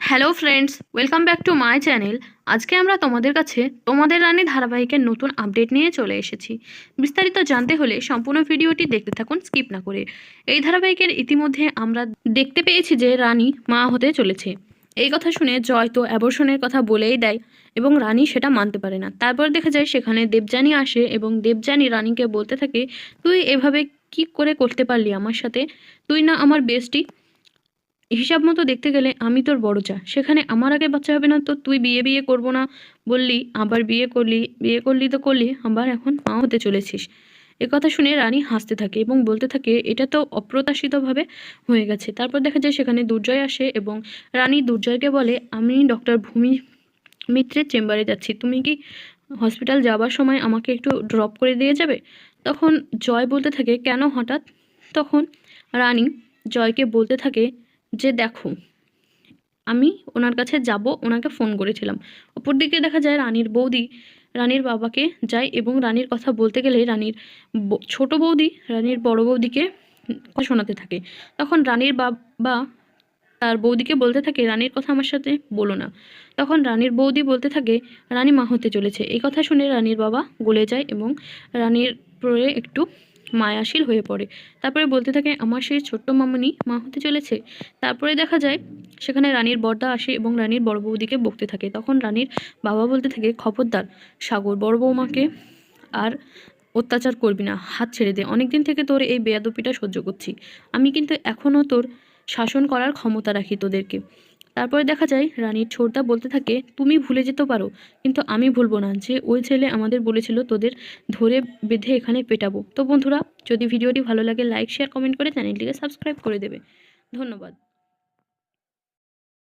Hello friends, welcome back to my channel. আজকে আমরা তোমাদের কাছে তোমাদের রানী ধারাবাহিকের নতুন আপডেট নিয়ে চলে এসেছি। বিস্তারিত জানতে হলে সম্পূর্ণ ভিডিওটি দেখতে থাকুন স্কিপ না করে। এই ধারাবাহিকের ইতিমধ্যে আমরা দেখতে পেয়েছি যে রানী মা হতে চলেছে। এই কথা শুনে জয় তো অ্যাবর্শনের কথা বলেই দেয় এবং রানী সেটা মানতে পারে না। তারপর দেখা যায় সেখানে দেবযানী আসে এবং দেবযানী রানীকে বলতে থাকে, তুই এভাবে কি করে করতে পারলি আমার সাথে? তুই না আমার বেস্টি, হিসাব মতো দেখতে গেলে আমি তোর বড় যা, সেখানে আমার আগে বাচ্চা হবে না তো তুই বিয়ে বিয়ে করবো না বললি, আবার বিয়ে করলি তো করলি, আবার এখন মা হতে চলেছিস। এ কথা শুনে রানী হাসতে থাকে এবং বলতে থাকে, এটা তো অপ্রত্যাশিতভাবে হয়ে গেছে। তারপর দেখা যায় সেখানে দুর্জয় আসে এবং রানী দুর্জয়কে বলে, আমি ডক্টর ভূমি মিত্রের চেম্বারে যাচ্ছি, তুমি কি হসপিটাল যাবার সময় আমাকে একটু ড্রপ করে দিয়ে যাবে? তখন জয় বলতে থাকে, কেন হঠাৎ? তখন রানী জয়কে বলতে থাকে যে, দেখো আমি ওনার কাছে যাব, ওনাকে ফোন করেছিলাম। অপরদিকে দেখা যায় রানীর বৌদি রানীর বাবাকে যায় এবং রানীর কথা বলতে গেলে রানীর ছোট বৌদি রানীর বড় বৌদিকে কথা শোনাতে থাকে। তখন রানীর বাবা তার বৌদিকে বলতে থাকে, রানীর কথা আমার সাথে বলো না। তখন রানীর বৌদি বলতে থাকে, রানী মা হতে চলেছে। এই কথা শুনে রানীর বাবা গলে যায় এবং রানীর পরে একটু মায়াশীল হয়ে পড়ে। তারপরে বলতে থাকে, আমার সেই ছোট্ট মামনি মা হতে চলেছে। তারপরে দেখা যায় সেখানে রানীর বড়দা আসে এবং রানীর বড় বৌদিকে বকতে থাকে। তখন রানীর বাবা বলতে থাকে, খবরদার সাগর, বড় বৌমাকে আর অত্যাচার করবি না, হাত ছেড়ে দে। অনেকদিন থেকে তোর এই বেয়াদপিটা সহ্য করছি, আমি কিন্তু এখনও তোর শাসন করার ক্ষমতা রাখি তোদেরকে। তারপরে দেখা যায় রানীর ছোটদা বলতে থাকে, তুমি ভুলে যেতে পারো কিন্তু আমি ভুলবো না যে ওই ছেলে আমাদের বলেছিল তোদের ধরে বেঁধে এখানে পেটাবো। তো বন্ধুরা, যদি ভিডিওটি ভালো লাগে লাইক শেয়ার কমেন্ট করে চ্যানেলটিকে সাবস্ক্রাইব করে দেবে। ধন্যবাদ।